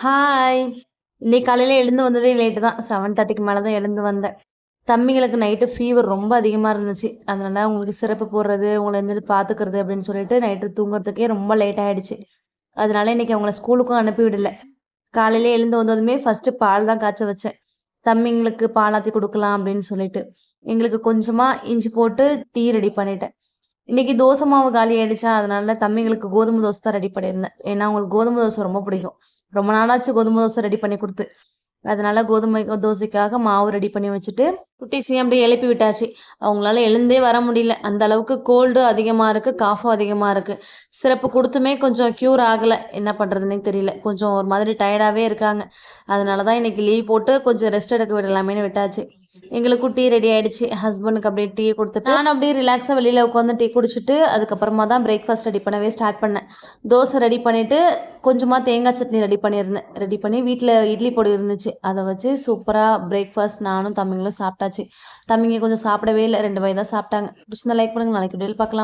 Hi! இன்னைக்கு காலையில எழுந்து வந்ததே லேட்டு தான். 7:30க்கு மேல தான் எழுந்து வந்தேன். தம்பிங்களுக்கு நைட்டு ஃபீவர் ரொம்ப அதிகமா இருந்துச்சு. அதனால அவங்களுக்கு சிரப்பு போடுறது, அவங்கள எழுந்து பார்த்துக்கிறது அப்படின்னு சொல்லிட்டு நைட்டு தூங்குறதுக்கே ரொம்ப லேட் ஆயிடுச்சு. அதனால இன்னைக்கு அவங்கள ஸ்கூலுக்கும் அனுப்பி விடல. காலையில எழுந்து வந்ததுமே ஃபர்ஸ்ட்டு பால் தான் காய்ச்ச வச்சேன். தம்பிங்களுக்கு பாலாத்தி குடுக்கலாம் அப்படின்னு சொல்லிட்டு. எங்களுக்கு கொஞ்சமா இஞ்சி போட்டு டீ ரெடி பண்ணிட்டேன். இன்னைக்கு தோசை மாவு காலி ஆயிடுச்சா, அதனால தம்பிங்களுக்கு கோதுமை தோசை தான் ரெடி பண்ணியிருந்தேன். ஏன்னா அவங்களுக்கு கோதுமை தோசை ரொம்ப பிடிக்கும். ரொம்ப நாளாச்சு கோதுமை தோசை ரெடி பண்ணி குடுத்து. அதனால கோதுமை தோசைக்காக மாவு ரெடி பண்ணி வச்சுட்டு, குட்டீஸையும் அப்படியே எழுப்பி விட்டாச்சு. அவங்களால எழுந்தே வர முடியல. அந்த அளவுக்கு கோல்டும் அதிகமா இருக்கு, காஃபும் அதிகமா இருக்கு. சிரப்பு குடுத்துமே கொஞ்சம் க்யூர் ஆகல. என்ன பண்றதுன்னே தெரியல. கொஞ்சம் ஒரு மாதிரி டயர்டாவே இருக்காங்க. அதனால தான் இன்னைக்கு லீவ் போட்டு கொஞ்சம் ரெஸ்ட் எடுக்க விடலாமேன்னு விட்டாச்சு. எங்களுக்கும் டீ ரெடி ஆயிடுச்சு. ஹஸ்பண்டுக்கு அப்படியே டீ குடுத்துட்டு, நானும் அப்படியே ரிலாக்ஸா வெளியில உட்காந்து டீ குடிச்சிட்டு, அதுக்கப்புறமா தான் பிரேக்ஃபாஸ்ட் ரெடி பண்ணவே ஸ்டார்ட் பண்ணேன். தோசை ரெடி பண்ணிட்டு, கொஞ்சமா தேங்காய் சட்னி ரெடி பண்ணியிருந்தேன். ரெடி பண்ணி வீட்ல இட்லி பொடி இருந்துச்சு. அத வச்சு சூப்பரா பிரேக்ஃபாஸ்ட் நானும் தம்பிங்களும் சாப்பிட்டாச்சு. தம்பிங்க கொஞ்சம் சாப்பிடவே இல்ல. 2 வாய் தான் சாப்பிட்டாங்க. பிடிச்சிருந்தா லைக் பண்ணுங்க. நாளைக்கு வீடியோல பார்க்கலாம்.